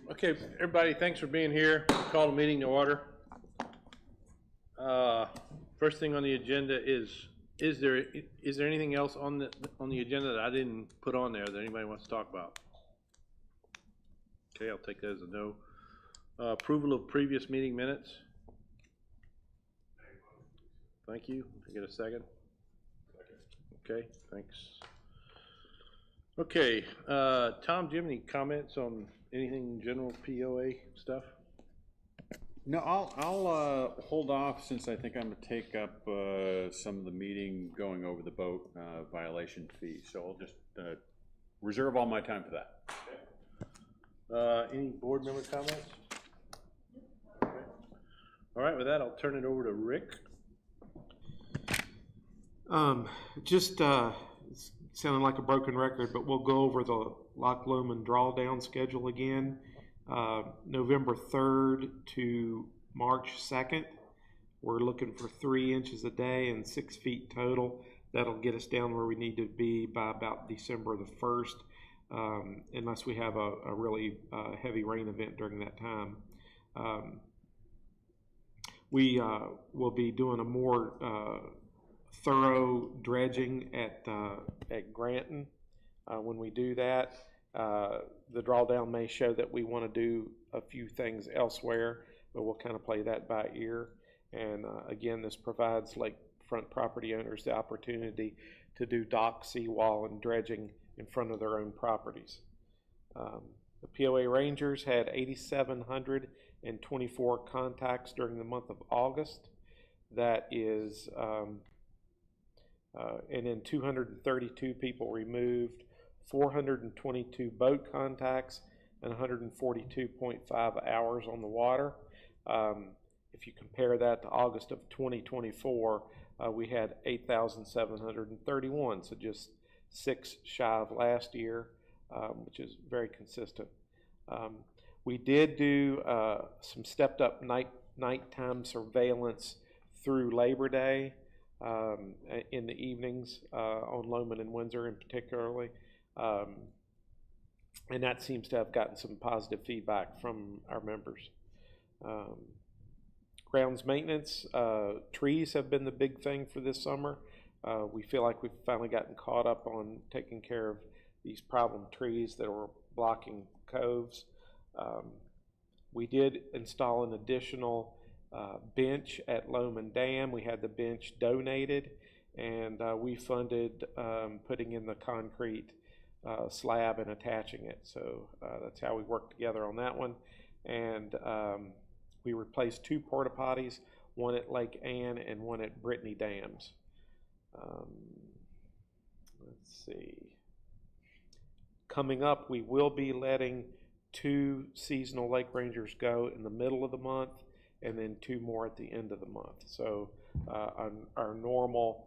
Okay, everybody, thanks for being here. Call the meeting to order. First thing on the agenda is there anything else on the agenda that I didn't put on there that anybody wants to talk about? Okay, I'll take that as a no. Approval of previous meeting minutes. Thank you. Can I get a second? Okay, thanks. Okay, Tom, do you have any comments on anything general POA stuff? No, I'll hold off since I think I'm gonna take up some of the meeting going over the boat violation fee. So I'll just reserve all my time for that. Okay. Any board member comments? Okay. All right, with that, I'll turn it over to Rick. Just it's sounding like a broken record, but we'll go over the Loch Lomond drawdown schedule again. November 3rd to March 2nd, we're looking for 3 inches a day and 6 feet total. That'll get us down where we need to be by about December the 1st, unless we have a really heavy rain event during that time. We will be doing a more thorough dredging at Granton. When we do that, the drawdown may show that we want to do a few things elsewhere, but we'll kind of play that by ear. And again, this provides lakefront property owners the opportunity to do dock, seawall, and dredging in front of their own properties. The POA Rangers had 8,724 contacts during the month of August. That is, and then 232 people removed, 422 boat contacts, and 142.5 hours on the water. If you compare that to August of 2024, we had 8,731, so just 6 shy of last year, which is very consistent. We did do some stepped up nighttime surveillance through Labor Day in the evenings on Lomond and Windsor in particularly. And that seems to have gotten some positive feedback from our members. Grounds maintenance, trees have been the big thing for this summer. We feel like we've finally gotten caught up on taking care of these problem trees that were blocking coves. We did install an additional bench at Lomond Dam. We had the bench donated, and we funded putting in the concrete slab and attaching it. So that's how we worked together on that one. And we replaced 2 porta potties, one at Lake Ann and one at Brittany Dams. Let's see. Coming up, we will be letting 2 seasonal lake rangers go in the middle of the month, and then 2 more at the end of the month. So our normal,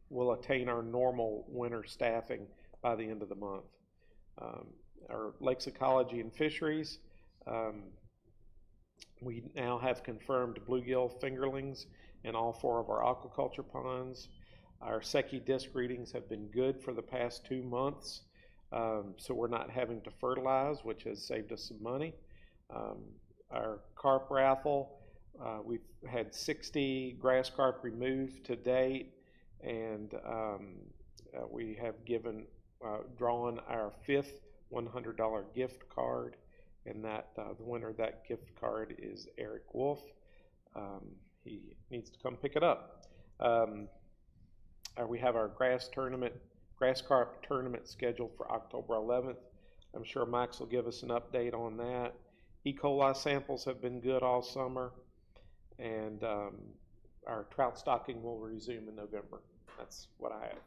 we'll attain our normal winter staffing by the end of the month. Our lakes ecology and fisheries, we now have confirmed bluegill fingerlings in all 4 of our aquaculture ponds. Our Secchi disc readings have been good for the past 2 months, so we're not having to fertilize, which has saved us some money. Our carp raffle, we've had 60 grass carp removed to date, and we have drawn our 5th $100 gift card, and that the winner of that gift card is Eric Wolf. He needs to come pick it up. We have our grass carp tournament scheduled for October 11th. I'm sure Max will give us an update on that. E. coli samples have been good all summer, and our trout stocking will resume in November. That's what I have.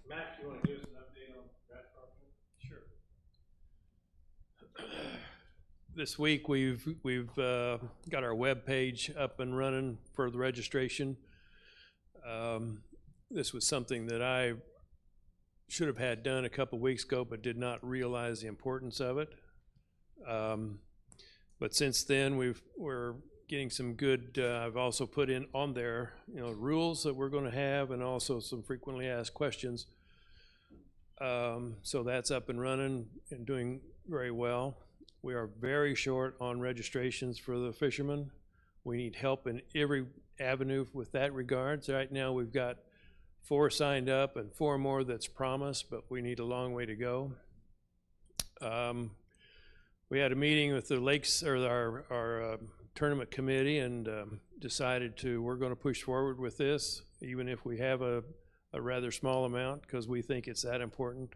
Max, you want to give us an update on grass carp? Sure. This week we've got our web page up and running for the registration. This was something that I should have had done a couple weeks ago, but did not realize the importance of it. But since then, we're getting some good. I've also put in on there, rules that we're going to have, and also some frequently asked questions. So that's up and running and doing very well. We are very short on registrations for the fishermen. We need help in every avenue with that regards. Right now, we've got 4 signed up and 4 more that's promised, but we need a long way to go. We had a meeting with the Lakes, or our tournament committee, and decided we're going to push forward with this, even if we have a rather small amount, because we think it's that important.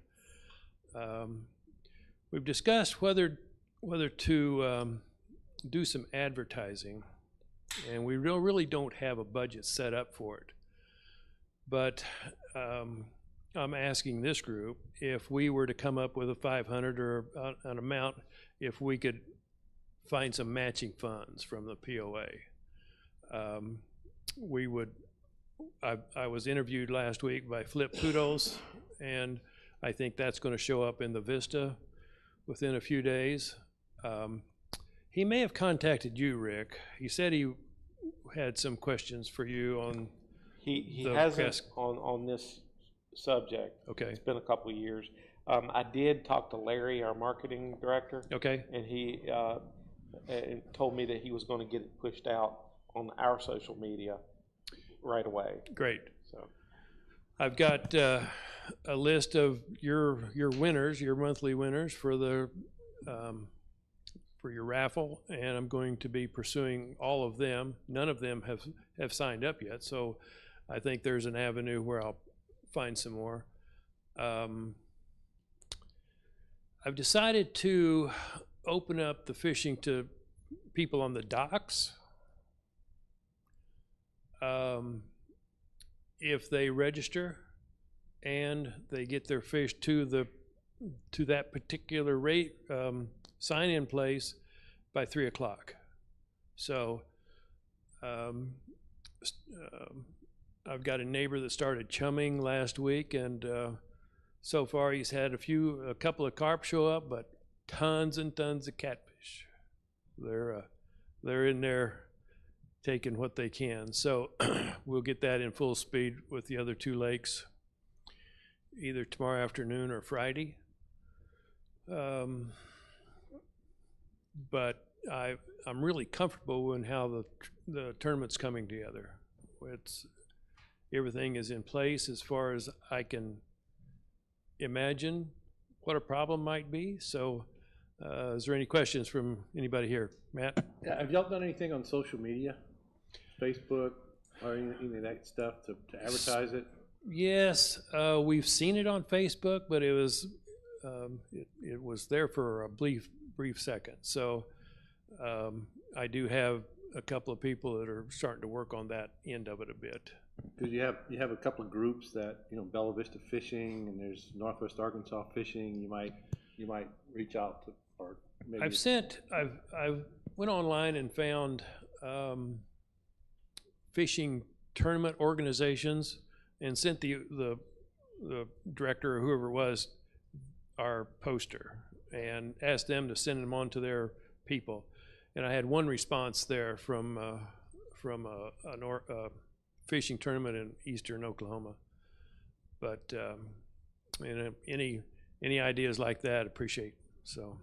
We've discussed whether to do some advertising, and we really don't have a budget set up for it. But I'm asking this group, if we were to come up with a 500 or an amount, if we could find some matching funds from the POA. I was interviewed last week by Flip Kudos, and I think that's going to show up in the Vista within a few days. He may have contacted you, Rick. He said he had some questions for you on. He The hasn't press- on this subject. Okay. It's been a couple of years. I did talk to Larry, our marketing director, Okay. and he told me that he was going to get it pushed out on our social media right away. Great. So I've got a list of your winners, your monthly winners for the for your raffle, and I'm going to be pursuing all of them. None of them have signed up yet, so I think there's an avenue where I'll find some more. I've decided to open up the fishing to people on the docks. If they register and they get their fish to that particular rate sign-in place by 3 o'clock. So I've got a neighbor that started chumming last week, and so far he's had a couple of carp show up, but tons and tons of catfish. They're in there taking what they can. So we'll get that in full speed with the other 2 lakes, either tomorrow afternoon or Friday. But I'm really comfortable in how the tournament's coming together. Everything is in place as far as I can imagine what a problem might be. So is there any questions from anybody here? Matt? Yeah, have y'all done anything on social media? Facebook or any of that stuff to advertise it? Yes, we've seen it on Facebook, but it was there for a brief second. So I do have a couple of people that are starting to work on that end of it a bit. Because you have a couple of groups that, Bella Vista Fishing, and there's Northwest Arkansas Fishing. You might reach out to, or maybe. I've went online and found fishing tournament organizations and sent the director or whoever it was our poster and asked them to send them on to their people. And I had one response there from a fishing tournament in eastern Oklahoma. But any ideas like that, appreciate. So,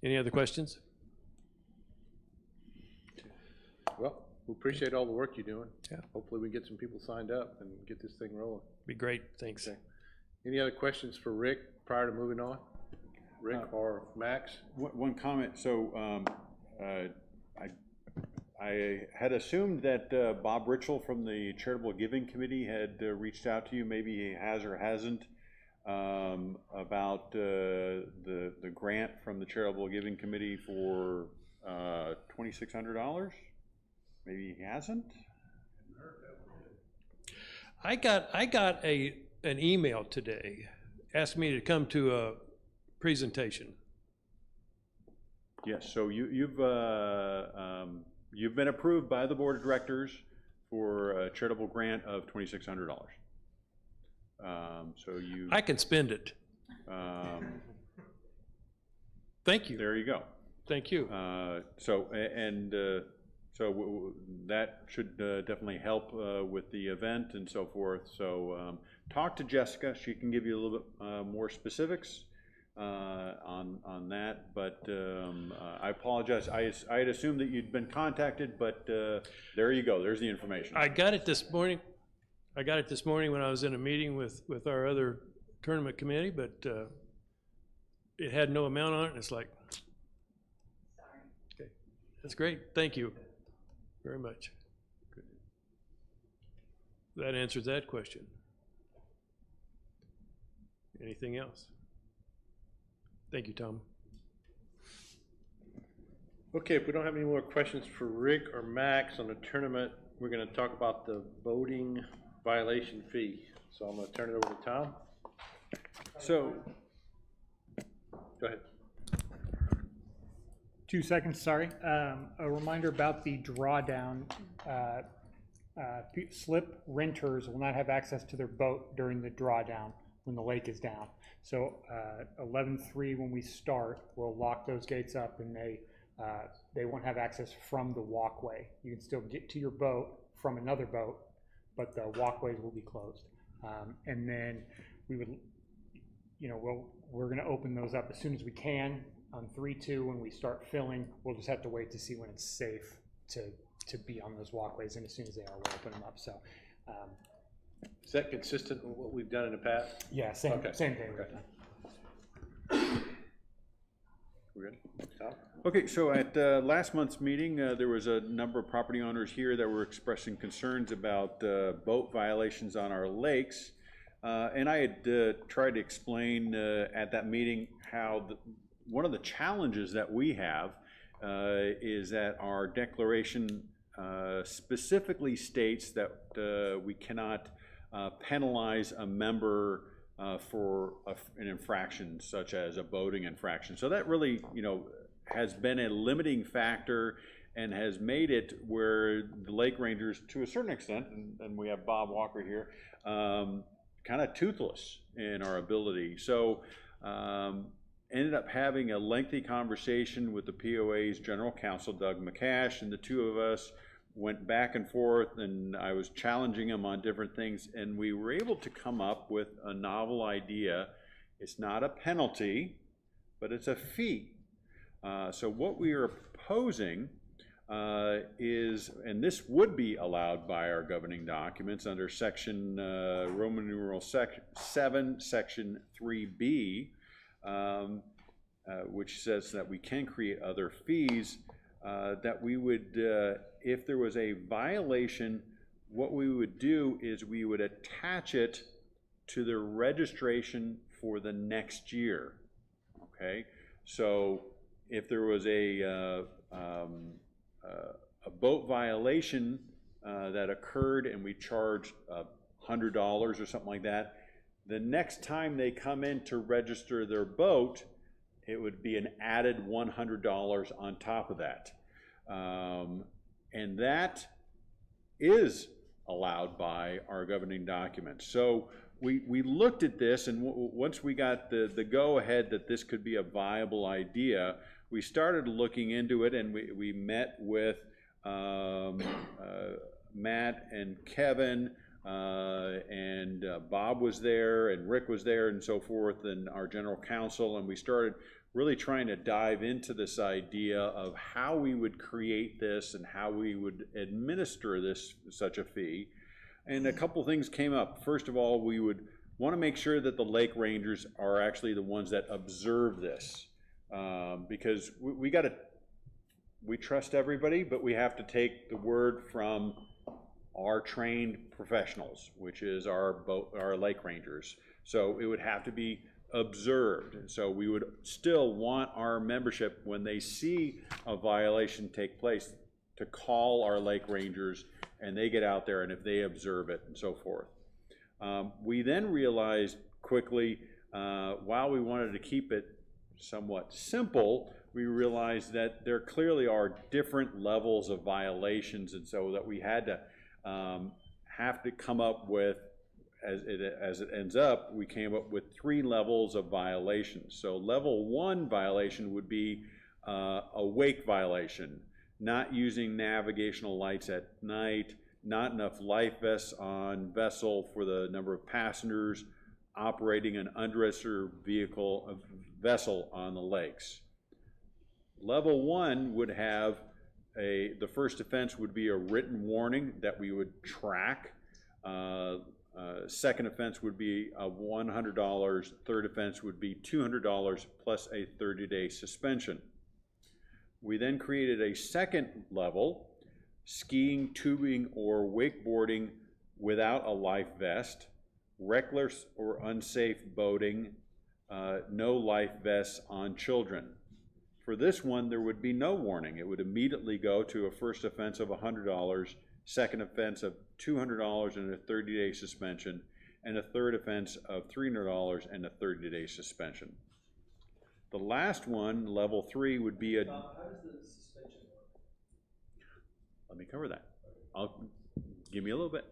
any other questions? Well, we appreciate all the work you're doing. Yeah. Hopefully we get some people signed up and get this thing rolling. Be great. Thanks. Okay. Any other questions for Rick prior to moving on? Rick or Max? One comment. So I had assumed that Bob Ritchell from the Charitable Giving Committee had reached out to you. Maybe he has or hasn't, about the grant from the Charitable Giving Committee for $2,600. Maybe he hasn't. I got an email today asking me to come to a presentation. Yes. So you've been approved by the board of directors for a charitable grant of $2,600. So I can spend it. Thank you. There you go. Thank you. So that should definitely help with the event and so forth. So talk to Jessica. She can give you a little bit more specifics on that. But I apologize. I had assumed that you'd been contacted, but there you go. There's the information. I got it this morning. I got it this morning when I was in a meeting with our other tournament committee, but it had no amount on it, and it's like, okay, that's great. Thank you very much. That answers that question. Anything else? Thank you, Tom. Okay, if we don't have any more questions for Rick or Max on the tournament, we're gonna talk about the voting violation fee. So I'm gonna turn it over to Tom. So, Go ahead. 2 seconds, sorry. A reminder about the drawdown. Slip renters will not have access to their boat during the drawdown when the lake is down. So 11:03 when we start, we'll lock those gates up, and they won't have access from the walkway. You can still get to your boat from another boat, but the walkways will be closed. And then we would, we're going to open those up as soon as we can. On 3-2, when we start filling, we'll just have to wait to see when it's safe to be on those walkways, and as soon as they are, we'll open them up. So, Is that consistent with what we've done in the past? yeah, same Okay. thing. Okay. we're good. Tom? Okay, so at last month's meeting, there was a number of property owners here that were expressing concerns about boat violations on our lakes. And I had tried to explain at that meeting how one of the challenges that we have is that our declaration specifically states that we cannot penalize a member for an infraction such as a boating infraction. So that really, has been a limiting factor and has made it where the lake rangers, to a certain extent, and we have Bob Walker here, kind of toothless in our ability. So ended up having a lengthy conversation with the POA's general counsel, Doug McCash, and the two of us went back and forth, and I was challenging him on different things, and we were able to come up with a novel idea. It's not a penalty, but it's a fee. So what we are proposing is, and this would be allowed by our governing documents under section Roman numeral 7, section 3B, which says that we can create other fees, that we would, if there was a violation, what we would do is we would attach it to the registration for the next year, okay? So if there was a boat violation that occurred and we charged $100 or something like that, the next time they come in to register their boat, it would be an added $100 on top of that. And that is allowed by our governing documents. So we looked at this, and once we got the go-ahead that this could be a viable idea, we started looking into it, and we met with Matt and Kevin, and Bob was there, and Rick was there, and so forth, and our general counsel, and we started really trying to dive into this idea of how we would create this and how we would administer such a fee. And a couple things came up. First of all, we would want to make sure that the lake rangers are actually the ones that observe this, because we trust everybody, but we have to take the word from our trained professionals, which is our lake rangers. So it would have to be observed. So we would still want our membership, when they see a violation take place, to call our lake rangers, and they get out there, and if they observe it and so forth. We then realized quickly, while we wanted to keep it somewhat simple, we realized that there clearly are different levels of violations, and so that we had to have to come up with, as it ends up, we came up with 3 levels of violations. So level 1 violation would be a wake violation. not using navigational lights at night, not enough life vests on vessel for the number of passengers, operating an undressed vessel on the lakes. Level 1 would have the first offense would be a written warning that we would track. Second offense would be $100. Third offense would be $200 plus a 30-day suspension. We then created a second level, skiing, tubing, or wakeboarding without a life vest, reckless or unsafe boating, no life vests on children. For this one, there would be no warning. It would immediately go to a first offense of $100, second offense of $200 and a 30-day suspension, and a third offense of $300 and a 30-day suspension. The last one, level 3, would be a... How does the suspension work? Let me cover that. Give me a little bit.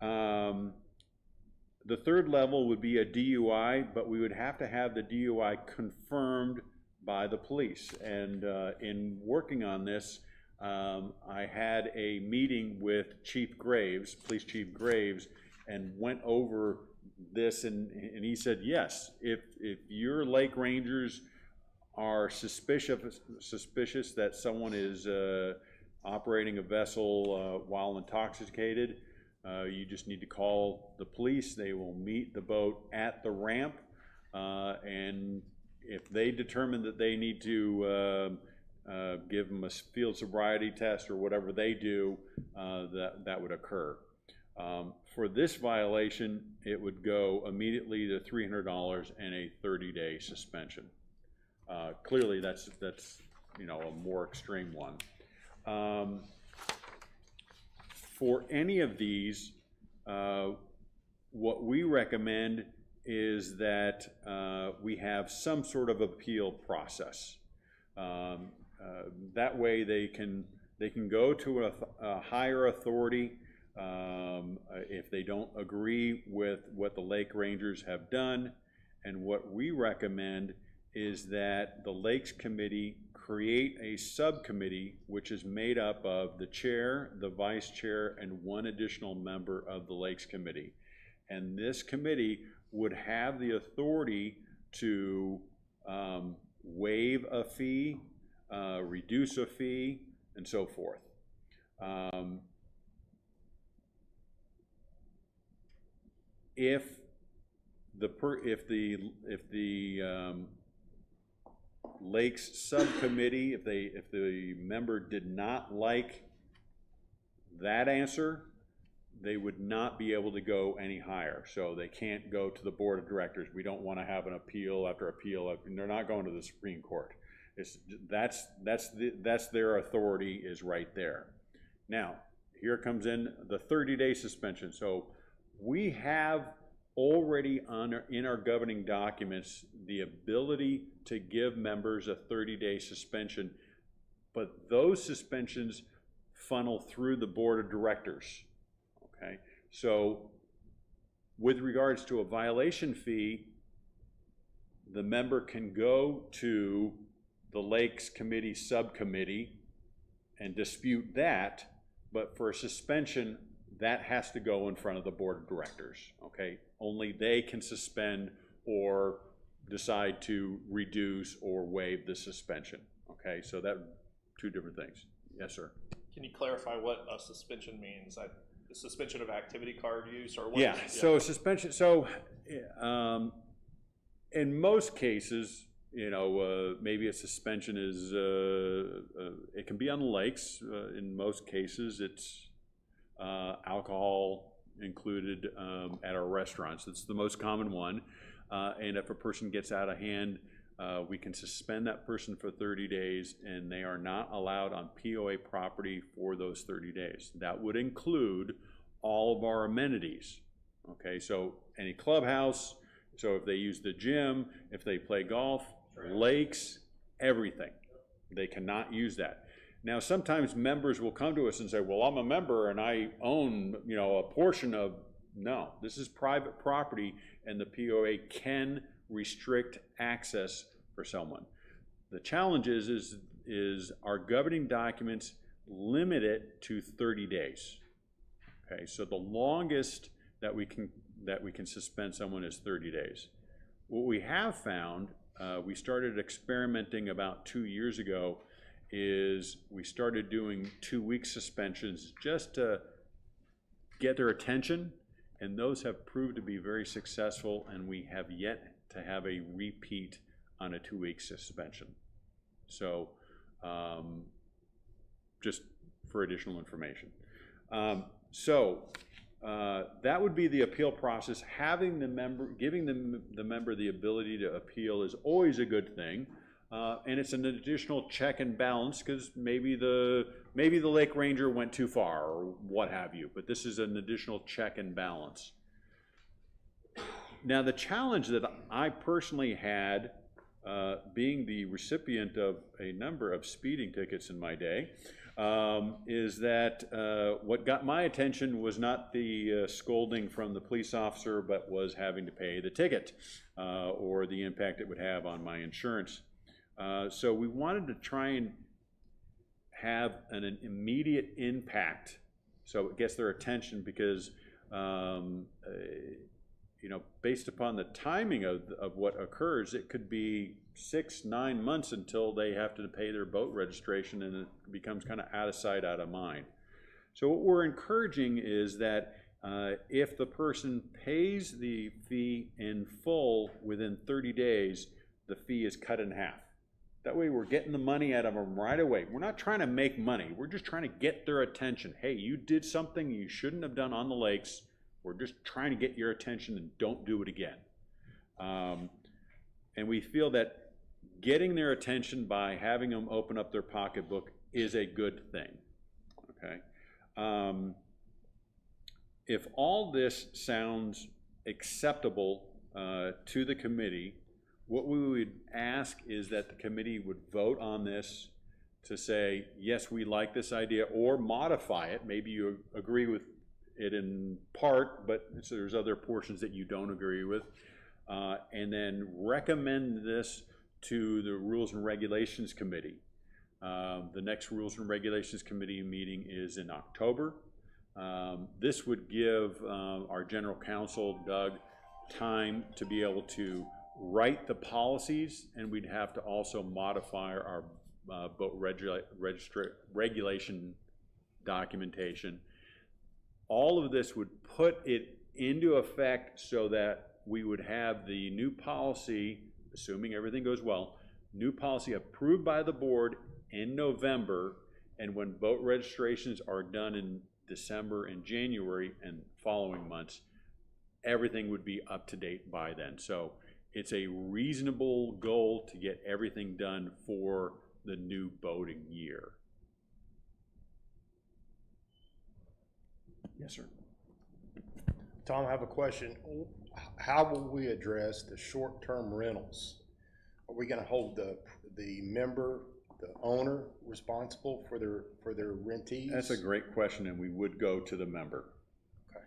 The third level would be a DUI, but we would have to have the DUI confirmed by the police. And in working on this, I had a meeting with Chief Graves, Police Chief Graves, and went over this, and he said, yes, if your lake rangers are suspicious that someone is operating a vessel while intoxicated, you just need to call the police. They will meet the boat at the ramp, and if they determine that they need to give them a field sobriety test or whatever they do, that would occur. For this violation, it would go immediately to $300 and a 30-day suspension. Clearly, that's a more extreme one. For any of these, what we recommend is that we have some sort of appeal process. That way, they can go to a higher authority. If they don't agree with what the lake rangers have done. And what we recommend is that the Lakes Committee create a subcommittee which is made up of the chair, the vice chair, and one additional member of the Lakes Committee. And this committee would have the authority to waive a fee, reduce a fee, and so forth. If the Lakes subcommittee, if the member did not like that answer, they would not be able to go any higher. So they can't go to the board of directors. We don't want to have an appeal after appeal. They're not going to the Supreme Court. That's their authority is right there. Now, here comes in the 30-day suspension. So we have already in our governing documents the ability to give members a 30-day suspension, but those suspensions funnel through the board of directors. Okay, so with regards to a violation fee, the member can go to the Lakes Committee subcommittee and dispute that, but for a suspension, that has to go in front of the board of directors, okay? Only they can suspend or decide to reduce or waive the suspension, okay? So that, two different things. Yes, sir. Can you clarify what a suspension means? The suspension of activity card use, or what? Yeah, so suspension, so in most cases, maybe a suspension is, it can be on the lakes. In most cases, it's alcohol included at our restaurants. It's the most common one. And if a person gets out of hand, we can suspend that person for 30 days, and they are not allowed on POA property for those 30 days. That would include all of our amenities. Okay, so any clubhouse, so if they use the gym, if they play golf, lakes, everything, they cannot use that. Now, sometimes members will come to us and say, well, I'm a member and I own, a portion of, no, this is private property, and the POA can restrict access for someone. The challenge is is our governing documents limit it to 30 days. Okay, so the longest that we can suspend someone is 30 days. What we have found, we started experimenting about 2 years ago, is we started doing 2-week suspensions just to get their attention, and those have proved to be very successful, and we have yet to have a repeat on a 2-week suspension. So just for additional information. That would be the appeal process. Having the member, giving the member the ability to appeal is always a good thing. And it's an additional check and balance, because maybe the lake ranger went too far or what have you, but this is an additional check and balance. Now, the challenge that I personally had, being the recipient of a number of speeding tickets in my day, is that what got my attention was not the scolding from the police officer, but was having to pay the ticket or the impact it would have on my insurance. So we wanted to try and have an immediate impact, so it gets their attention, because you know, based upon the timing of what occurs, it could be 6-9 months until they have to pay their boat registration, and it becomes kind of out of sight, out of mind. So what we're encouraging is that if the person pays the fee in full within 30 days, the fee is cut in half. That way we're getting the money out of them right away. We're not trying to make money. We're just trying to get their attention. Hey, you did something you shouldn't have done on the lakes. We're just trying to get your attention, and don't do it again. And we feel that getting their attention by having them open up their pocketbook is a good thing, okay? If all this sounds acceptable to the committee, what we would ask is that the committee would vote on this to say, yes, we like this idea, or modify it. Maybe you agree with it in part, but so there's other portions that you don't agree with, and then recommend this to the Rules and Regulations Committee. The next Rules and Regulations Committee meeting is in October. This would give our General Counsel, Doug, time to be able to write the policies, and we'd have to also modify our boat regulation documentation. All of this would put it into effect so that we would have the new policy, assuming everything goes well, new policy approved by the board in November, and when boat registrations are done in December and January and following months, everything would be up to date by then. So it's a reasonable goal to get everything done for the new boating year. Yes, sir. Tom, I have a question. How will we address the short-term rentals? Are we gonna hold the member, the owner, responsible for their rentees? That's a great question, and we would go to the member. Okay,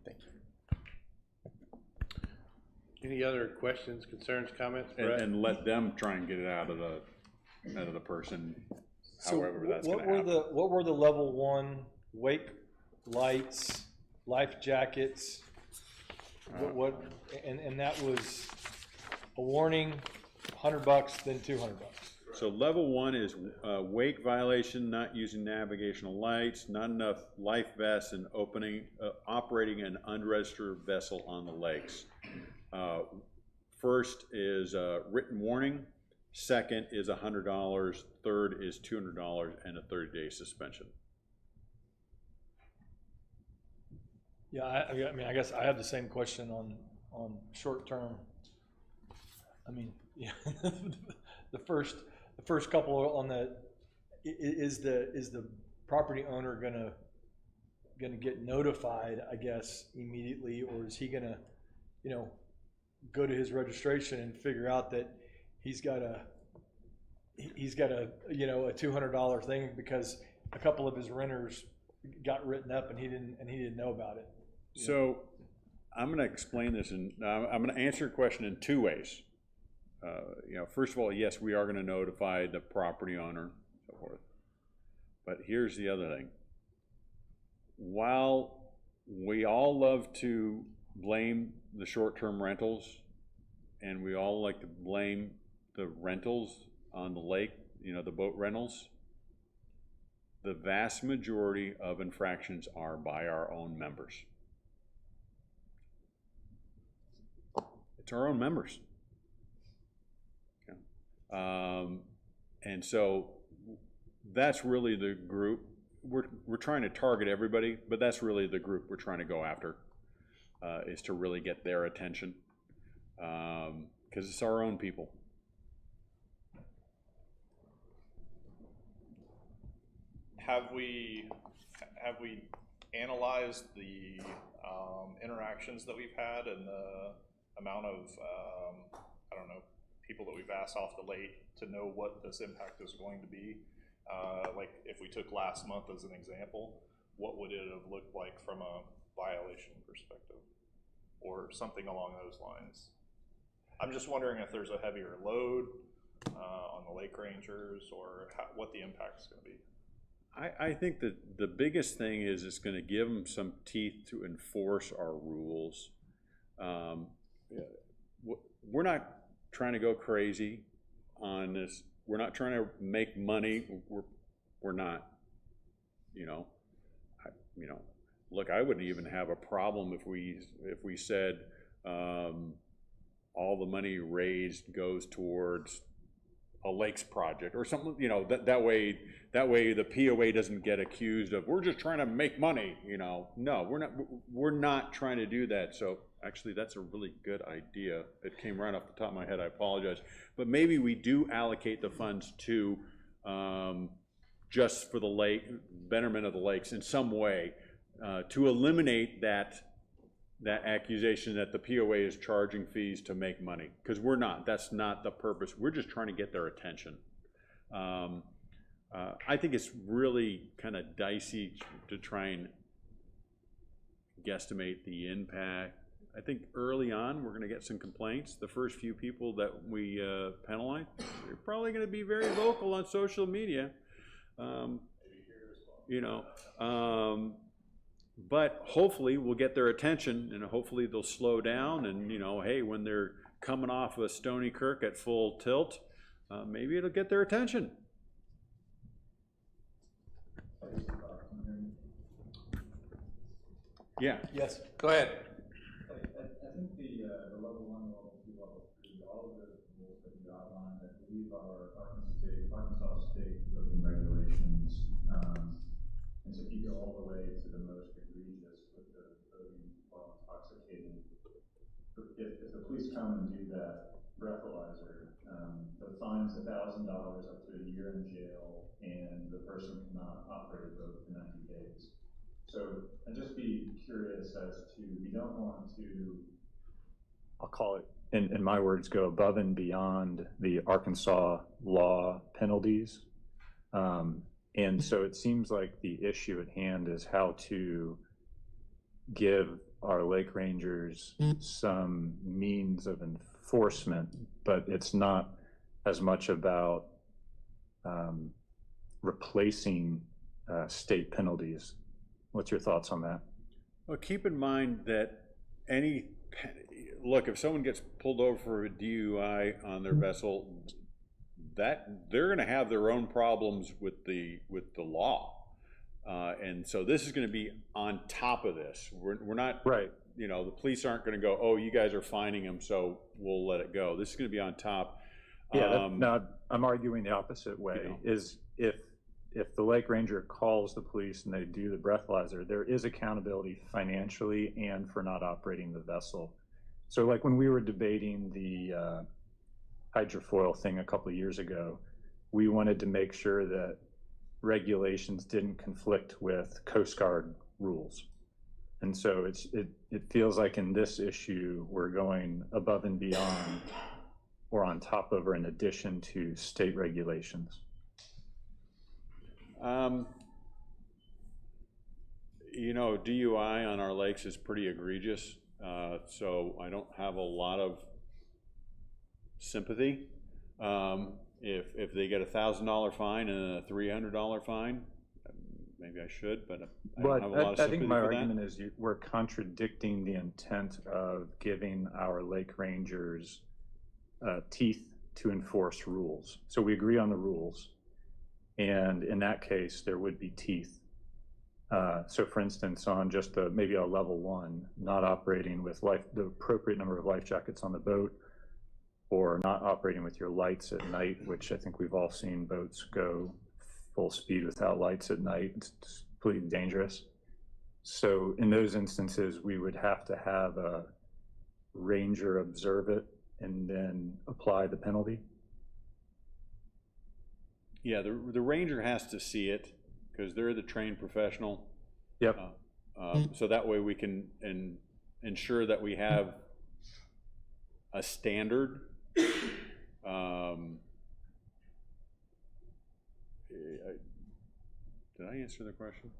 thank you. Any other questions, concerns, comments, Brett? And let them try and get it out of the person, however that's gonna happen. What were the level 1 wake lights, life jackets? And that was a warning, $100, then $200. So level 1 is wake violation, not using navigational lights, not enough life vests, and operating an unregistered vessel on the lakes. First is written warning. Second is $100. Third is $200 and a 30-day suspension. Yeah, I mean, I guess I have the same question on short term. I mean, yeah, the first couple on the is the property owner gonna get notified, I guess, immediately, or is he gonna, go to his registration and figure out that he's got a $200 thing because a couple of his renters got written up and he didn't know about it? So I'm going to explain this, and I'm going to answer your question in 2 ways. you know, first of all, yes, we are gonna notify the property owner, and so forth. But here's the other thing. While we all love to blame the short-term rentals, and we all like to blame the rentals on the lake, you know, the boat rentals, the vast majority of infractions are by our own members. It's our own members. And so that's really the group. We're trying to target everybody, but that's really the group we're trying to go after, is to really get their attention, because it's our own people. Have we analyzed the interactions that we've had and the amount of, I don't know, people that we've asked off the lake to know what this impact is going to be? Like if we took last month as an example, what would it have looked like from a violation perspective or something along those lines? I'm just wondering if there's a heavier load on the lake rangers, or what the impact is going to be. I think that the biggest thing is it's going to give them some teeth to enforce our rules. We're not trying to go crazy on this. We're not trying to make money. We're not. You know, look, I wouldn't even have a problem if we said all the money raised goes towards a lakes project or something. You know, that way the POA doesn't get accused of, we're just trying to make money. You know, no, we're not trying to do that. So actually, that's a really good idea. It came right off the top of my head. I apologize, but maybe we do allocate the funds to just for the lake betterment of the lakes in some way, to eliminate that accusation that the POA is charging fees to make money, because we're not. That's not the purpose. We're just trying to get their attention. I think it's really kind of dicey to try and guesstimate the impact. I think early on we're going to get some complaints. The first few people that we penalize, they're probably going to be very vocal on social media. You know, but hopefully we'll get their attention, and hopefully they'll slow down, and, you know, hey, when they're coming off of Stony Kirk at full tilt, maybe it'll get their attention. Yeah. Yes. Go ahead. I think the level 1, level 2, level 3, all of the rules that you outlined, I believe are Arkansas state building regulations. And so if you go all the way to the most egregious with the voting while intoxicated, if the police come and do that breathalyzer, the fine's $1,000 up to a year in jail, and the person cannot operate a boat for 90 days. So I'd just be curious as to, we don't want to, I'll call it, in my words, go above and beyond the Arkansas law penalties. And so it seems like the issue at hand is how to give our lake rangers some means of enforcement, but it's not as much about replacing state penalties. What's your thoughts on that? Well, keep in mind that look, if someone gets pulled over for a DUI on their vessel, that they're going to have their own problems with the law, and so this is going to be on top of this. We're not, right. You know, the police aren't going to go, oh, you guys are fining them, so we'll let it go. This is going to be on top. Yeah, no, I'm arguing the opposite way. You know, is if the lake ranger calls the police and they do the breathalyzer, there is accountability financially and for not operating the vessel. So like when we were debating the hydrofoil thing a couple of years ago, we wanted to make sure that regulations didn't conflict with Coast Guard rules. And so it feels like in this issue, we're going above and beyond or on top of or in addition to state regulations. You know, DUI on our lakes is pretty egregious, so I don't have a lot of sympathy. If they get $1,000 fine and a $300 fine, maybe I should, but I don't have a lot of I sympathy think my for that. argument is we're contradicting the intent of giving our lake rangers teeth to enforce rules. So we agree on the rules, and in that case, there would be teeth. So for instance, on just maybe a level 1, not operating with the appropriate number of life jackets on the boat, or not operating with your lights at night, which I think we've all seen boats go full speed without lights at night. It's completely dangerous. So in those instances, we would have to have a ranger observe it and then apply the penalty. Yeah, the ranger has to see it because they're the trained professional. Yep. So that way we can ensure that we have a standard. Did I answer the question?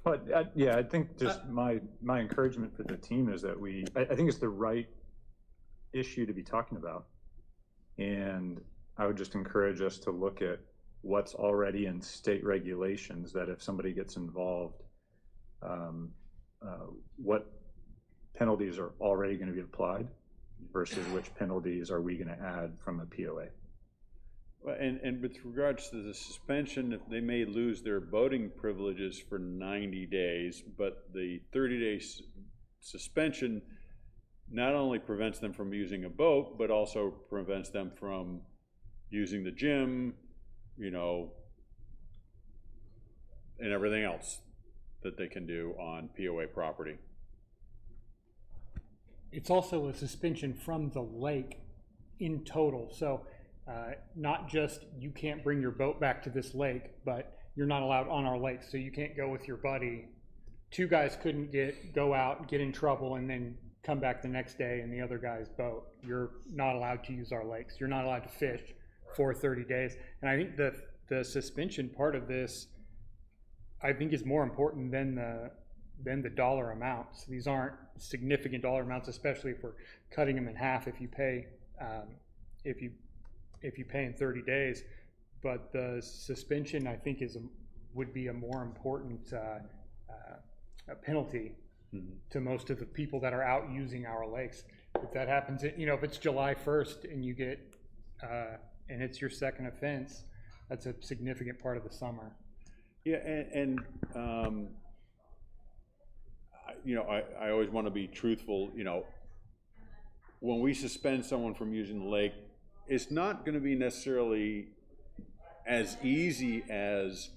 But yeah, I think just my encouragement for the team is that I think it's the right issue to be talking about. And I would just encourage us to look at what's already in state regulations, that if somebody gets involved, what penalties are already going to be applied versus which penalties are we going to add from a POA. Well, and with regards to the suspension, they may lose their boating privileges for 90 days, but the 30-day suspension not only prevents them from using a boat, but also prevents them from using the gym, you know, and everything else that they can do on POA property. It's also a suspension from the lake in total. So not just you can't bring your boat back to this lake, but you're not allowed on our lake. So you can't go with your buddy. 2 guys couldn't go out, get in trouble, and then come back the next day in the other guy's boat. You're not allowed to use our lakes. You're not allowed to fish for 30 days. And I think the suspension part of this, I think, is more important than the dollar amounts. These aren't significant dollar amounts, especially if we're cutting them in half if you pay in 30 days. But the suspension, I think, would be a more important penalty to most of the people that are out using our lakes. If that happens, if it's July 1st and you get and it's your second offense, that's a significant part of the summer. Yeah, and I always want to be truthful. When we suspend someone from using the lake, it's not going to be necessarily as easy as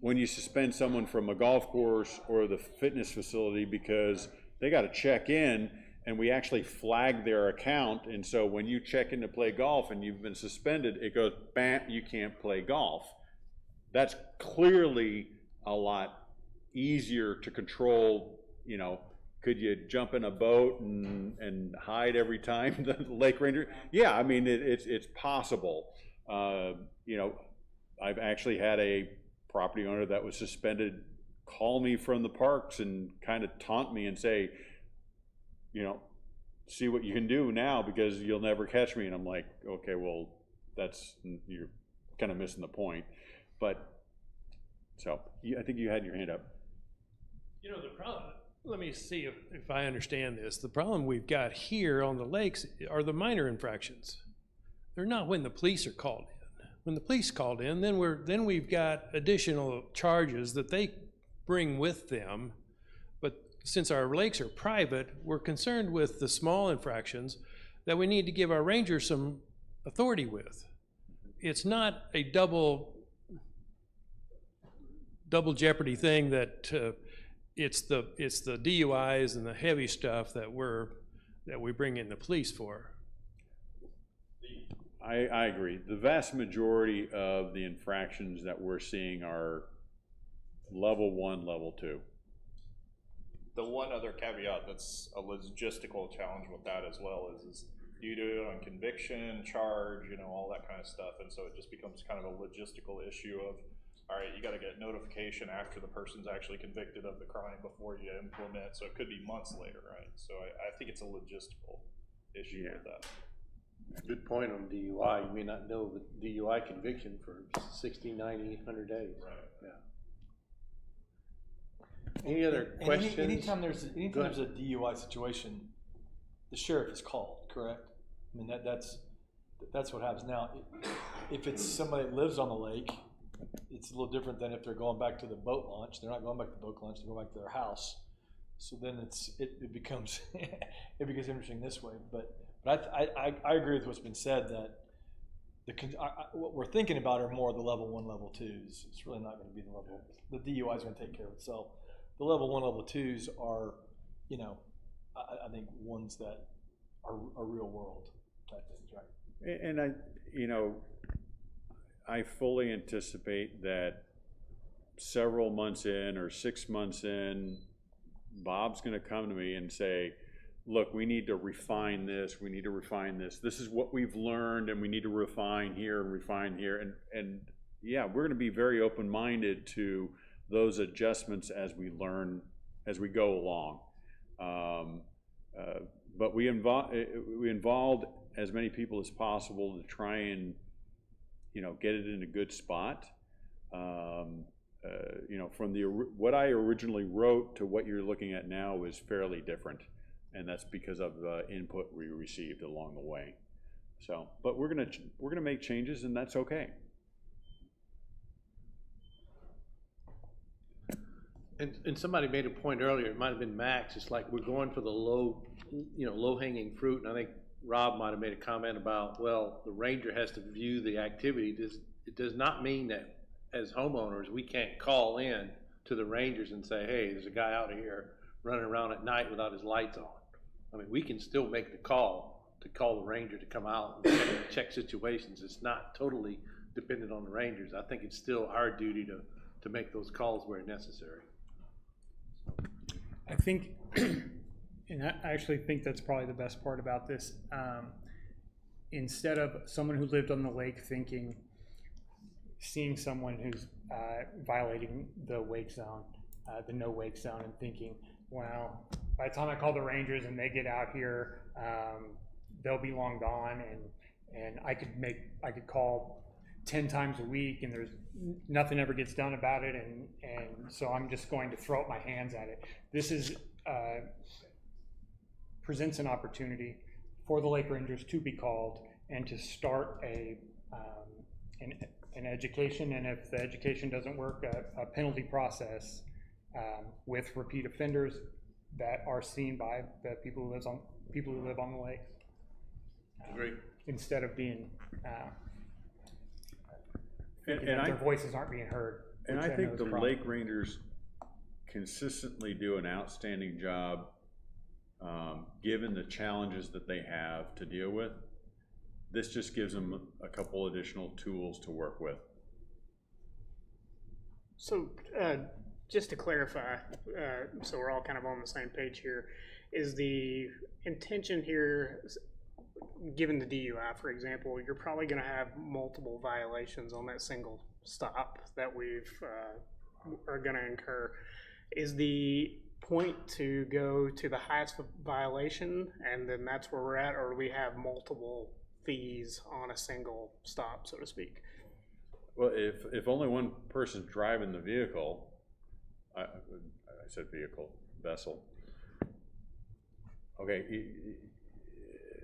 when you suspend someone from a golf course or the fitness facility, because they got to check in and we actually flag their account. And so when you check in to play golf and you've been suspended, it goes, bam, you can't play golf. That's clearly a lot easier to control. Could you jump in a boat and hide every time the lake ranger? Yeah, I mean, it's possible. I've actually had a property owner that was suspended call me from the parks and kind of taunt me and say, see what you can do now because you'll never catch me. And I'm like, okay, well, you're kind of missing the point. But so I think you had your hand up. The problem, let me see if I understand this. The problem we've got here on the lakes are the minor infractions. They're not when the police are called in. When the police called in, then we've got additional charges that they bring with them. But since our lakes are private, we're concerned with the small infractions that we need to give our rangers some authority with. It's not a double jeopardy thing that it's the DUIs and the heavy stuff that we bring in the police for. I agree. The vast majority of the infractions that we're seeing are level 1, level 2. The one other caveat that's a logistical challenge with that as well is you do it on conviction, charge, all that kind of stuff. And so it just becomes kind of a logistical issue of, all right, you got to get notification after the person's actually convicted of the crime before you implement. So it could be months later, right? So I think it's a logistical issue with that. Good point on DUI. You may not know the DUI conviction for 60, 90, 100 days. Yeah. Any other questions? Anytime there's Go a DUI situation, the sheriff is called, correct? I mean, that's what happens now. If it's somebody that lives on the lake, it's a little different than if they're going back to the boat launch. They're not going back to the boat launch, they're going back to their house. So then it becomes, it becomes interesting this way. But I agree with what's been said, that what we're thinking about are more the level 1, level 2s. It's really not going to be the level, the DUI is going to take care of itself. The level 1, level 2s are, you know, I think ones that are real world type things, right? And I fully anticipate that several months in or 6 months in, Bob's going to come to me and say, look, we need to refine this, we need to refine this. This is what we've learned, and we need to refine here and refine here. And yeah, we're going to be very open-minded to those adjustments as we learn, as we go along. But we involved as many people as possible to try and, you know, get it in a good spot. You know, from what I originally wrote to what you're looking at now is fairly different, and that's because of the input we received along the way. So, but we're gonna make changes, and that's okay. And somebody made a point earlier, it might have been Max, it's like we're going for the low-hanging fruit, and I think Rob might have made a comment about, well, the ranger has to view the activity. It does not mean that as homeowners, we can't call in to the rangers and say, hey, there's a guy out here running around at night without his lights on. I mean, we can still make the call to call the ranger to come out and check situations. It's not totally dependent on the rangers. I think it's still our duty to make those calls where necessary. I think, and I actually think that's probably the best part about this. Instead of someone who lived on the lake seeing someone who's violating the wake zone, the no wake zone, and thinking, wow, by the time I call the rangers and they get out here, they'll be long gone, and I could call 10 times a week and there's nothing ever gets done about it, and so I'm just going to throw up my hands at it. This is presents an opportunity for the lake rangers to be called and to start an education, and if the education doesn't work, a penalty process with repeat offenders that are seen by the people who live on the lake. Great. Instead of being And their voices aren't being heard. And I know think is the a problem. lake rangers consistently do an outstanding job, given the challenges that they have to deal with. This just gives them a couple additional tools to work with. So just to clarify, so we're all kind of on the same page here, is the intention here, given the DUI, for example, you're probably going to have multiple violations on that single stop that we've are going to incur. Is the point to go to the highest violation and then that's where we're at, or do we have multiple fees on a single stop, so to speak? Well, if only one person's driving the vehicle, I said vehicle, vessel. Okay,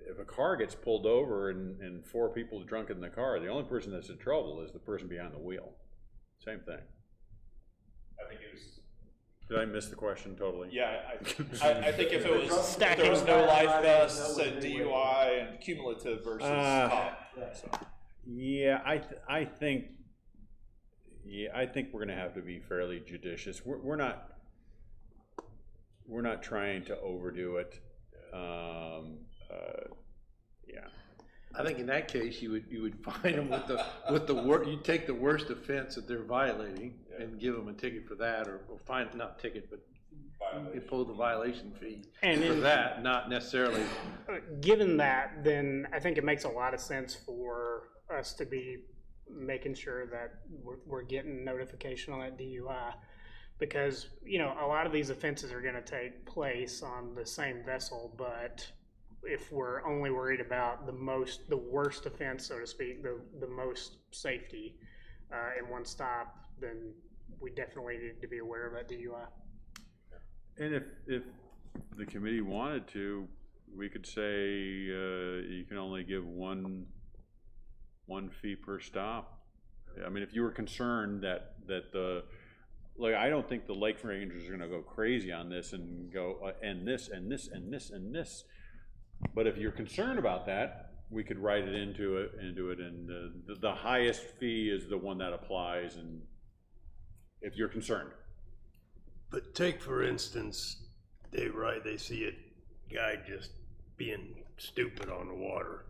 if a car gets pulled over and 4 people are drunk in the car, the only person that's in trouble is the person behind the wheel. Same thing. I think it was. Did I miss the question totally? Yeah, I think if there was no life vests and DUI and cumulative versus top. So. Yeah, I think we're going to have to be fairly judicious. We're not trying to overdo it. Yeah. I think in that case, you would fine them with the you'd take the worst offense that they're violating and give them a ticket for that, or fine, not ticket, but impose the violation fee for that, not necessarily. Given that, then I think it makes a lot of sense for us to be making sure that we're getting notification on that DUI, because, you know, a lot of these offenses are going to take place on the same vessel, but if we're only worried about the worst offense, so to speak, the most safety in one stop, then we definitely need to be aware of that DUI. And if the committee wanted to, we could say, you can only give one fee per stop. I mean, if you were concerned that like, I don't think the lake rangers are gonna go crazy on this and go, and this, and this, and this, and this. But if you're concerned about that, we could write it into it, and the highest fee is the one that applies, and if you're concerned. But take, for instance, they see a guy just being stupid on the water,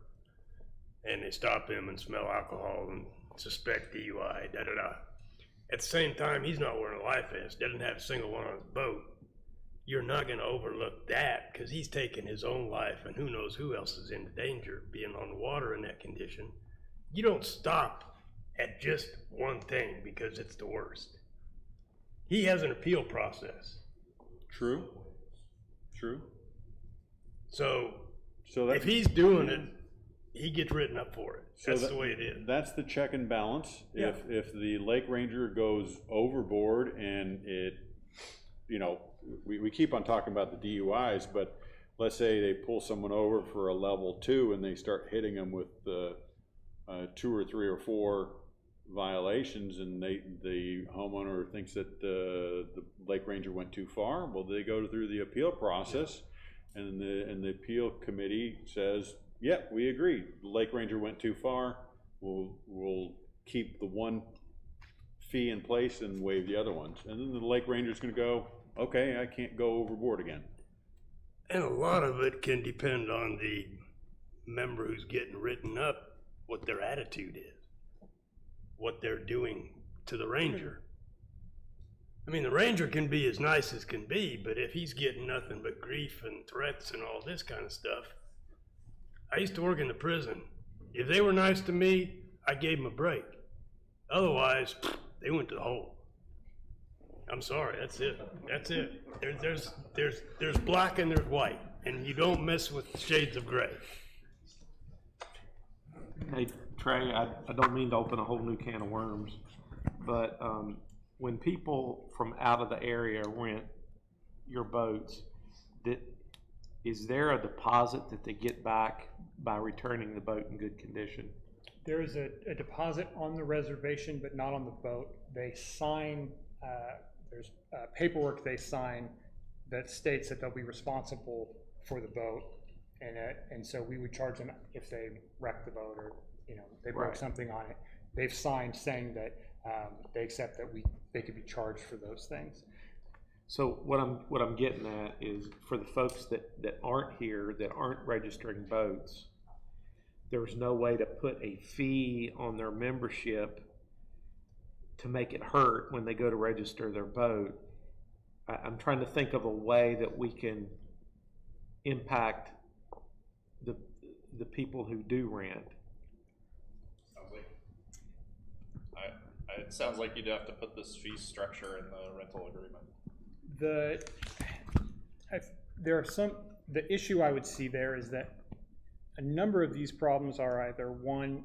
and they stop him and smell alcohol and suspect DUI, da-da-da. At the same time, he's not wearing a life vest, doesn't have a single one on his boat. You're not gonna overlook that, because he's taking his own life, and who knows who else is in danger being on the water in that condition. You don't stop at just one thing because it's the worst. He has an appeal process. True. So that, if he's doing it, he gets written up for it. That's the way it is. That's the check and balance. Yeah. If the lake ranger goes overboard and it, you know, we keep on talking about the DUIs, but let's say they pull someone over for a level 2 and they start hitting them with 2 or 3 or 4 violations, and the homeowner thinks that the lake ranger went too far. Well, they go through the appeal process, and the appeal committee says, yep, we agree, the lake ranger went too far, we'll keep the one fee in place and waive the other ones. And then the lake ranger's gonna go, okay, I can't go overboard again. And a lot of it can depend on the member who's getting written up, what their attitude is, what they're doing to the ranger. I mean, the ranger can be as nice as can be, but if he's getting nothing but grief and threats and all this kind of stuff. I used to work in the prison. If they were nice to me, I gave them a break. Otherwise, they went to the hole. I'm sorry, that's it. That's it. There's black and there's white, and you don't mess with shades of gray. Hey, Trey, I don't mean to open a whole new can of worms, but when people from out of the area rent your boats, is there a deposit that they get back by returning the boat in good condition? There is a deposit on the reservation, but not on the boat. They sign, there's paperwork they sign that states that they'll be responsible for the boat. And so we would charge them if they wreck the boat or, you know, they broke something on it. They've signed saying that they accept that they could be charged for those things. So what I'm getting at is, for the folks that aren't here, that aren't registering boats, there's no way to put a fee on their membership to make it hurt when they go to register their boat. I'm trying to think of a way that we can impact the people who do rent. It sounds like you'd have to put this fee structure in the rental agreement. The issue I would see there is that a number of these problems are either one,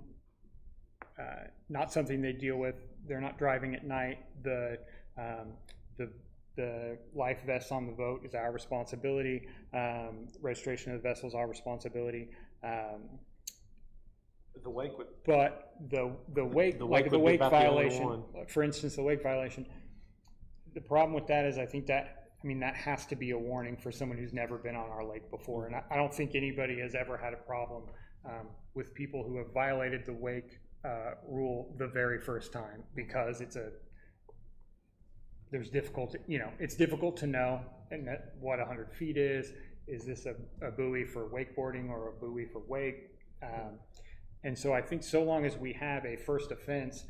not something they deal with, they're not driving at night, the life vests on the boat is our responsibility, registration of the vessel is our responsibility. The wake would, but the wake violation, for instance, the wake violation, the problem with that is that has to be a warning for someone who's never been on our lake before. And I don't think anybody has ever had a problem with people who have violated the wake rule the very first time, because it's difficult to know what 100 feet is. Is this a buoy for wakeboarding or a buoy for wake? And so I think so long as we have a first offense,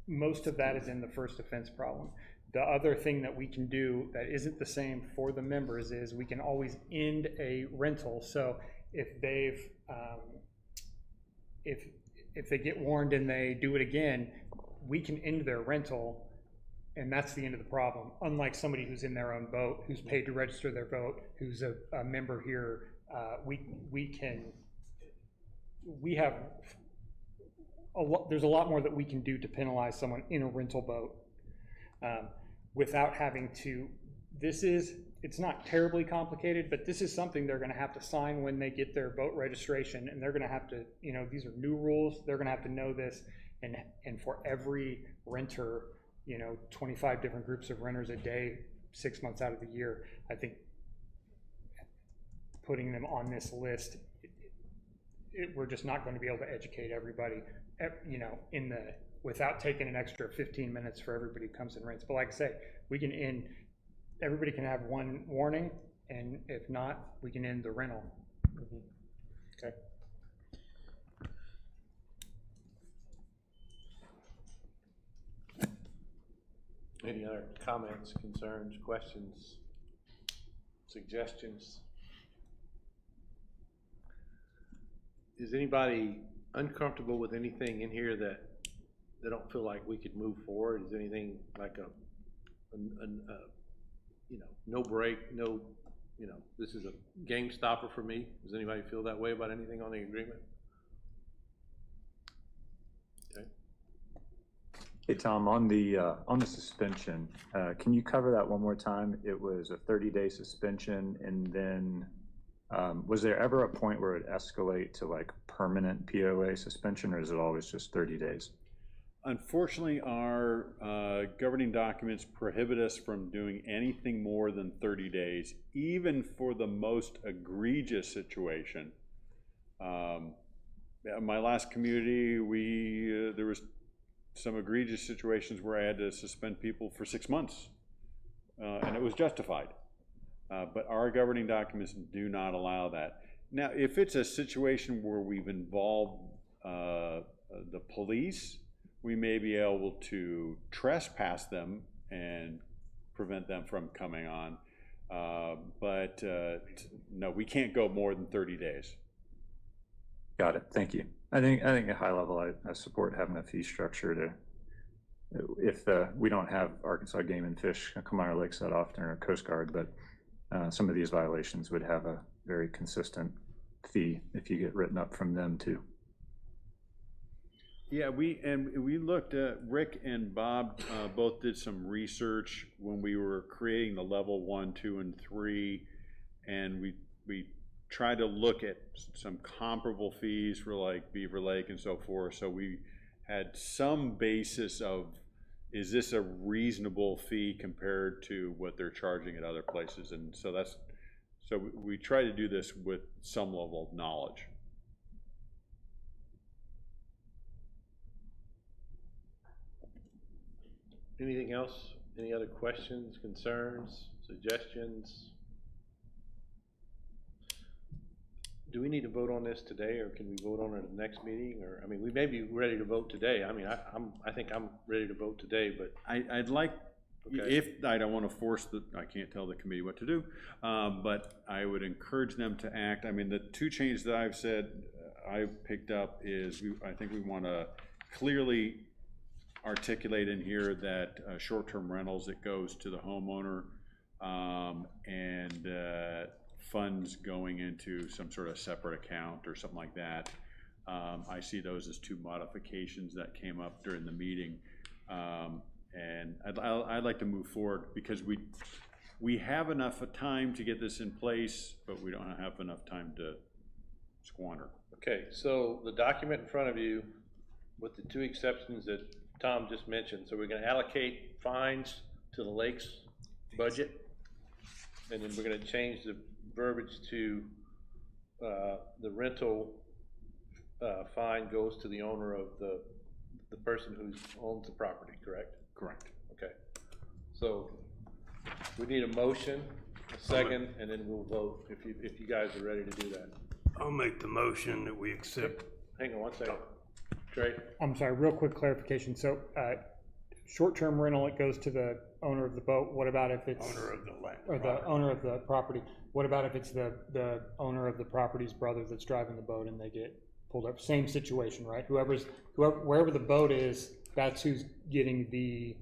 most of that is in the first offense problem. The other thing that we can do that isn't the same for the members is we can always end a rental. So if they've, if they get warned and they do it again, we can end their rental And that's the end of the problem. Unlike somebody who's in their own boat, who's paid to register their boat, who's a member here, there's a lot more that we can do to penalize someone in a rental boat without having to, it's not terribly complicated, but this is something they're gonna have to sign when they get their boat registration, and they're gonna have to, these are new rules, they're gonna have to know this, and for every renter, 25 different groups of renters a day, 6 months out of the year, I think putting them on this list, we're just not going to be able to educate everybody, without taking an extra 15 minutes for everybody who comes and rents. But like I say, everybody can have one warning, and if not, we can end the rental. Okay. Any other comments, concerns, questions, suggestions? Is anybody uncomfortable with anything in here that they don't feel like we could move forward? Is anything like no break, no, this is a game stopper for me? Does anybody feel that way about anything on the agreement? Okay. Hey, Tom, on the suspension, can you cover that one more time? It was a 30-day suspension, and then was there ever a point where it escalate to like permanent POA suspension, or is it always just 30 days? Unfortunately, our governing documents prohibit us from doing anything more than 30 days, even for the most egregious situation. My last community, there was some egregious situations where I had to suspend people for 6 months, and it was justified. But our governing documents do not allow that. Now, if it's a situation where we've involved the police, we may be able to trespass them and prevent them from coming on. But no, we can't go more than 30 days. Got it. Thank you. I think at high level, I support having a fee structure to, if we don't have Arkansas Game and Fish come on our lakes that often, or Coast Guard, but some of these violations would have a very consistent fee if you get written up from them too. Yeah, we looked at, Rick and Bob both did some research when we were creating the level 1, 2, and 3, and we tried to look at some comparable fees for like Beaver Lake and so forth. So we had some basis of, is this a reasonable fee compared to what they're charging at other places? And so we try to do this with some level of knowledge. Anything else? Any other questions, concerns, suggestions? Do we need to vote on this today, or can we vote on it at the next meeting? Or, I mean, we may be ready to vote today. I mean, I think I'm ready to vote today, but I'd like, okay. If I don't want to force I can't tell the committee what to do, but I would encourage them to act. I mean, the two changes that I've said, I've picked up is, I think we want to clearly articulate in here that short-term rentals, it goes to the homeowner, and funds going into some sort of separate account or something like that. I see those as two modifications that came up during the meeting, and I'd like to move forward because we have enough time to get this in place, but we don't have enough time to squander. Okay, so the document in front of you with the two exceptions that Tom just mentioned, so we're going to allocate fines to the lakes budget, and then we're going to change the verbiage to the rental fine goes to the owner of the person who owns the property, correct? Correct. Okay, so we need a motion, a second, and then we'll vote if you guys are ready to do that. I'll make the motion that we accept. Hang on one second. Trey? I'm sorry, real quick clarification. So short-term rental, it goes to the owner of the boat. What about if it's Owner of the land. or the owner of the property? What about if it's the owner of the property's brother that's driving the boat and they get pulled up? Same situation, right? Wherever the boat is, that's who's getting the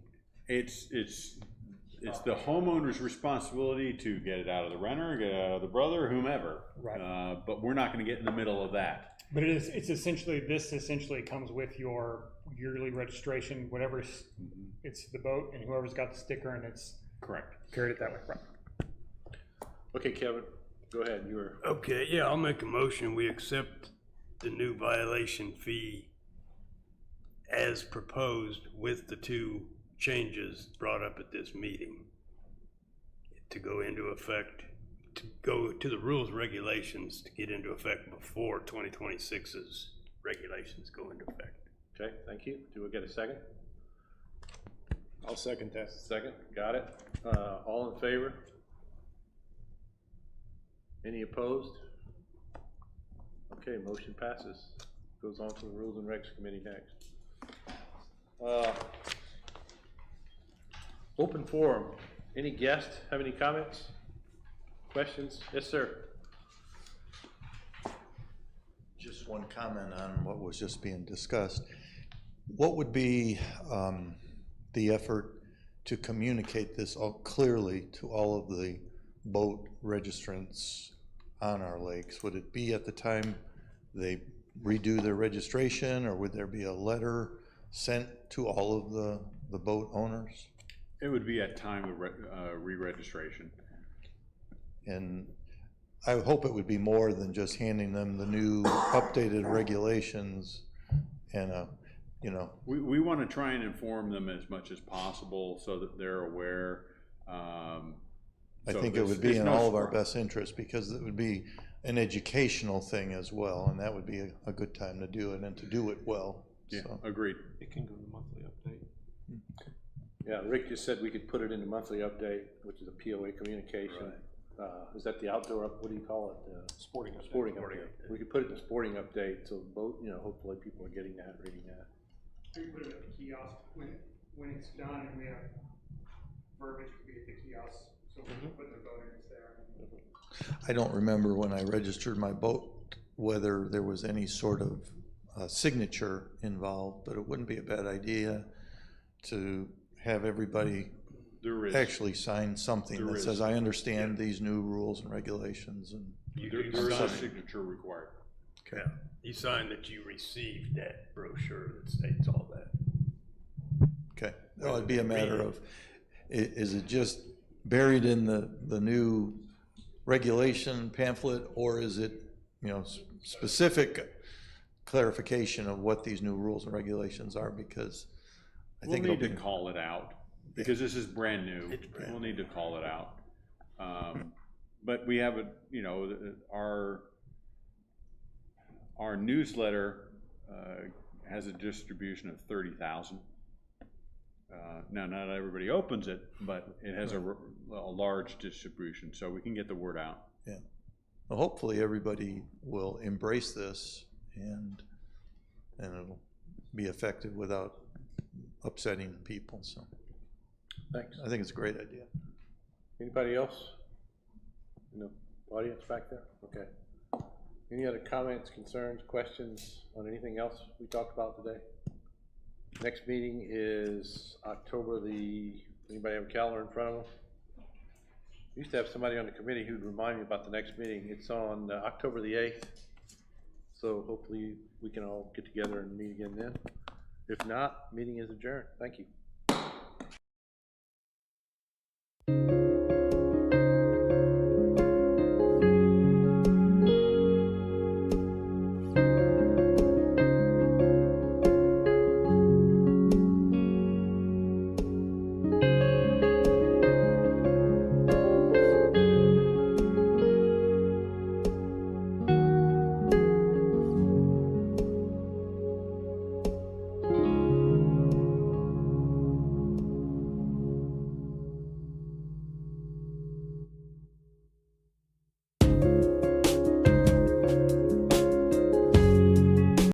It's the homeowner's responsibility to get it out of the renter, get it out of the brother, whomever. Right. But we're not gonna get in the middle of that. But this essentially comes with your yearly registration, whatever's, it's the boat and whoever's got the sticker and it's Correct. carried it that way, right? Okay, Kevin, go ahead, you were. Okay, yeah, I'll make a motion, we accept the new violation fee as proposed with the 2 changes brought up at this meeting to go into effect, to go to the rules and regulations to get into effect before 2026's regulations go into effect. Okay, thank you. Do we get a second? I'll second that. Second, got it. All in favor? Any opposed? Okay, motion passes. Goes on to the Rules and Regs Committee next. Open forum. Any guests have any comments? Questions? Yes, sir. Just one comment on what was just being discussed. What would be the effort to communicate this all clearly to all of the boat registrants on our lakes? Would it be at the time they redo their registration, or would there be a letter sent to all of the boat owners? It would be at time of re-registration. And I hope it would be more than just handing them the new updated regulations and We want to try and inform them as much as possible so that they're aware. I think it would be in all of our best interest, because it would be an educational thing as well, and that would be a good time to do it and to do it well. Yeah, So. agreed. It can go to monthly update. Yeah, Rick just said we could put it in the monthly update, which is a POA communication. Is that the outdoor, what do you call it? Sporting update. Sporting update. We could put it in the sporting update, so boat, hopefully people are getting that, reading that. We put it at the kiosk when it's done, and we have verbiage to be at the kiosk, so we can put the boat in, it's there. I don't remember when I registered my boat whether there was any sort of signature involved, but it wouldn't be a bad idea to have everybody There is. actually sign something There that is. says, I understand these new rules and regulations. And There is a signature required. Yeah, you sign that you received that brochure that states all that. okay, well, it'd be a matter of, is it just buried in the new regulation pamphlet, or is it, specific clarification of what these new rules and regulations are? Because I think we'll it'll need be. to call it out, because this is brand new. It's brand We'll need to call it out. But we have our newsletter has a distribution of 30,000. Now, not everybody opens it, but it has a large distribution, so we can get the word out. Yeah. Well, hopefully everybody will embrace this and it'll be effective without upsetting people. So Thanks. I think it's a great idea. Anybody else? Audience back there? Okay. Any other comments, concerns, questions on anything else we talked about today? Next meeting is anybody have a calendar in front of them? We used to have somebody on the committee who'd remind me about the next meeting. It's on October the 8th. So hopefully we can all get together and meet again then. If not, meeting is adjourned. Thank you.